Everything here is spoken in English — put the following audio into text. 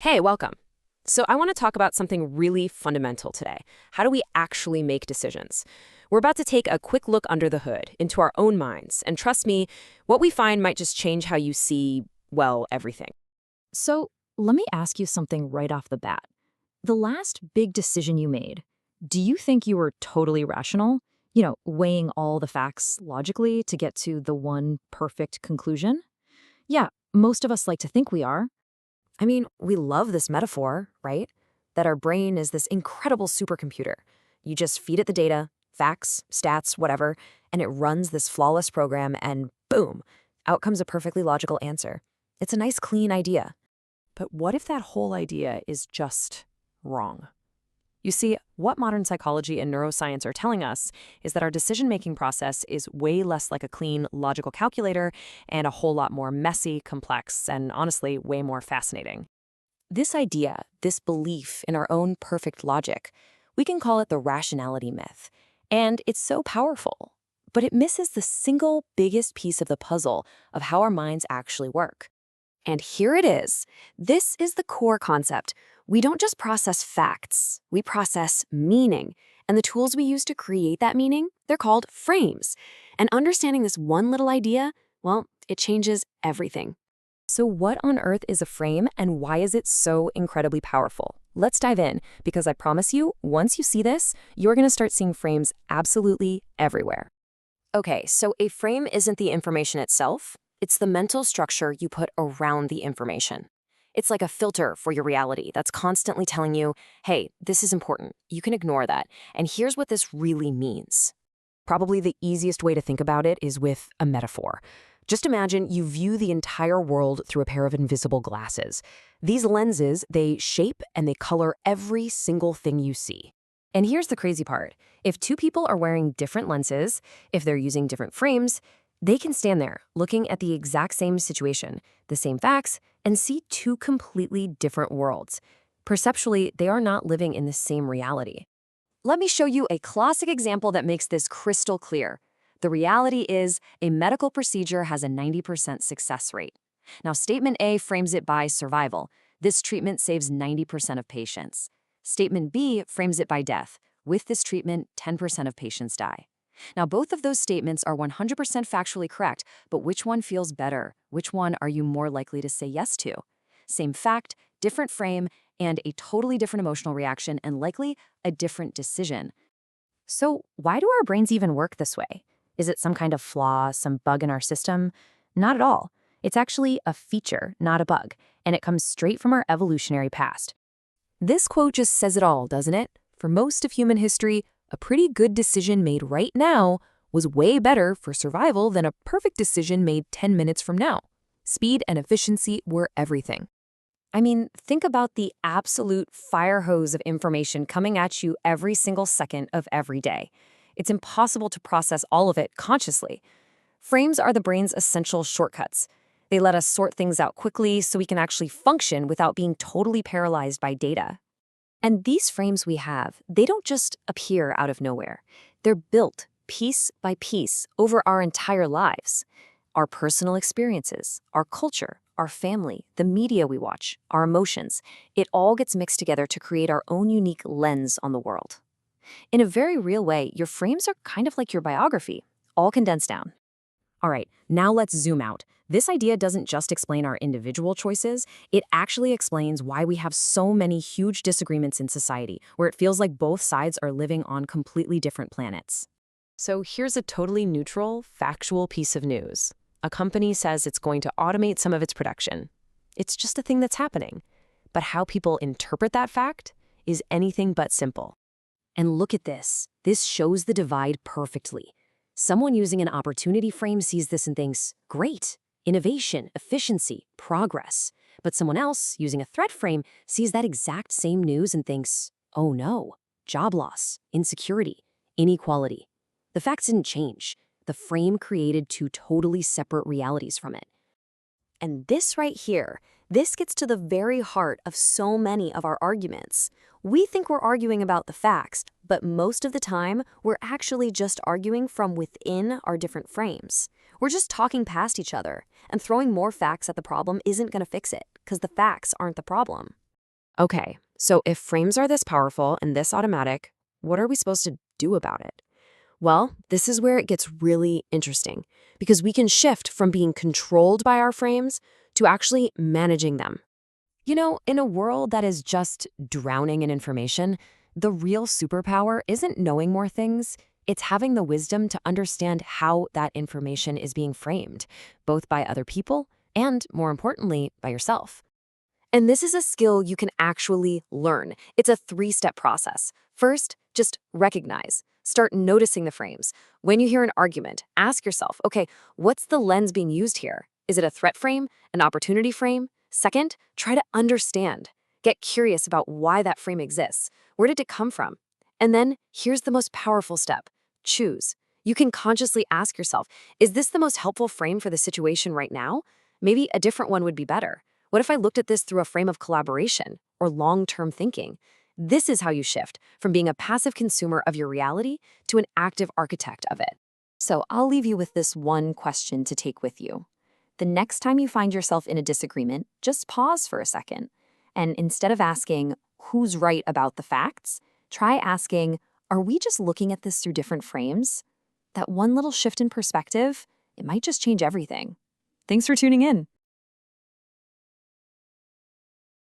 Hey, welcome. So, I want to talk about something really fundamental today. How do we actually make decisions? We're about to take a quick look under the hood into our own minds, and trust me, what we find might just change how you see, well, everything. So, let me ask you something right off the bat. The last big decision you made, do you think you were totally rational? Weighing all the facts logically to get to the one perfect conclusion? Yeah, most of us like to think we are. I mean, we love this metaphor, right? That our brain is this incredible supercomputer. You just feed it the data, facts, stats, whatever, and it runs this flawless program, and boom, out comes a perfectly logical answer. It's a nice, clean idea. But what if that whole idea is just wrong? You see, what modern psychology and neuroscience are telling us is that our decision-making process is way less like a clean, logical calculator and a whole lot more messy, complex, and honestly, way more fascinating. This idea, this belief in our own perfect logic, we can call it the rationality myth. And it's so powerful, but it misses the single biggest piece of the puzzle of how our minds actually work. And here it is. This is the core concept. We don't just process facts, we process meaning. And the tools we use to create that meaning, they're called frames. And understanding this one little idea, well, it changes everything. So what on earth is a frame and why is it so incredibly powerful? Let's dive in, because I promise you, once you see this, you're going to start seeing frames absolutely everywhere. Okay, so a frame isn't the information itself. It's the mental structure you put around the information. It's like a filter for your reality that's constantly telling you, hey, this is important. You can ignore that. And here's what this really means. Probably the easiest way to think about it is with a metaphor. Just imagine you view the entire world through a pair of invisible glasses. These lenses, they shape and they color every single thing you see. And here's the crazy part. If two people are wearing different lenses, if they're using different frames, they can stand there looking at the exact same situation, the same facts, and see two completely different worlds. Perceptually, they are not living in the same reality. Let me show you a classic example that makes this crystal clear. The reality is a medical procedure has a 90% success rate. Now, statement A frames it by survival. This treatment saves 90% of patients. Statement B frames it by death. With this treatment, 10% of patients die. Now, both of those statements are 100% factually correct, but which one feels better? Which one are you more likely to say yes to? Same fact, different frame, and a totally different emotional reaction, and likely a different decision. So, why do our brains even work this way? Is it some kind of flaw, some bug in our system? Not at all. It's actually a feature, not a bug, and it comes straight from our evolutionary past. This quote just says it all, doesn't it? For most of human history, a pretty good decision made right now was way better for survival than a perfect decision made 10 minutes from now. Speed and efficiency were everything. I mean, think about the absolute fire hose of information coming at you every single second of every day. It's impossible to process all of it consciously. Frames are the brain's essential shortcuts. They let us sort things out quickly so we can actually function without being totally paralyzed by data. And these frames we have, they don't just appear out of nowhere. They're built piece by piece over our entire lives. Our personal experiences, our culture, our family, the media we watch, our emotions, it all gets mixed together to create our own unique lens on the world. In a very real way, your frames are kind of like your biography, all condensed down. All right, now let's zoom out. This idea doesn't just explain our individual choices, it actually explains why we have so many huge disagreements in society, where it feels like both sides are living on completely different planets. So here's a totally neutral, factual piece of news. A company says it's going to automate some of its production. It's just a thing that's happening. But how people interpret that fact is anything but simple. And look at this. This shows the divide perfectly. Someone using an opportunity frame sees this and thinks, great, innovation, efficiency, progress. But someone else, using a threat frame, sees that exact same news and thinks, oh no, job loss, insecurity, inequality. The facts didn't change. The frame created two totally separate realities from it. And this right here, this gets to the very heart of so many of our arguments. We think we're arguing about the facts, but most of the time, we're actually just arguing from within our different frames. We're just talking past each other, and throwing more facts at the problem isn't going to fix it, because the facts aren't the problem. Okay, so if frames are this powerful and this automatic, what are we supposed to do about it? Well, this is where it gets really interesting because we can shift from being controlled by our frames to actually managing them. In a world that is just drowning in information, the real superpower isn't knowing more things, it's having the wisdom to understand how that information is being framed, both by other people and, more importantly, by yourself. And this is a skill you can actually learn. It's a three-step process. First, just recognize. Start noticing the frames. When you hear an argument, ask yourself, okay, what's the lens being used here? Is it a threat frame, an opportunity frame? Second, try to understand. Get curious about why that frame exists. Where did it come from? And then here's the most powerful step. Choose. You can consciously ask yourself, is this the most helpful frame for the situation right now? Maybe a different one would be better. What if I looked at this through a frame of collaboration or long-term thinking? This is how you shift from being a passive consumer of your reality to an active architect of it. So I'll leave you with this one question to take with you. The next time you find yourself in a disagreement, just pause for a second. And instead of asking, who's right about the facts, try asking, are we just looking at this through different frames? That one little shift in perspective, it might just change everything. Thanks for tuning in.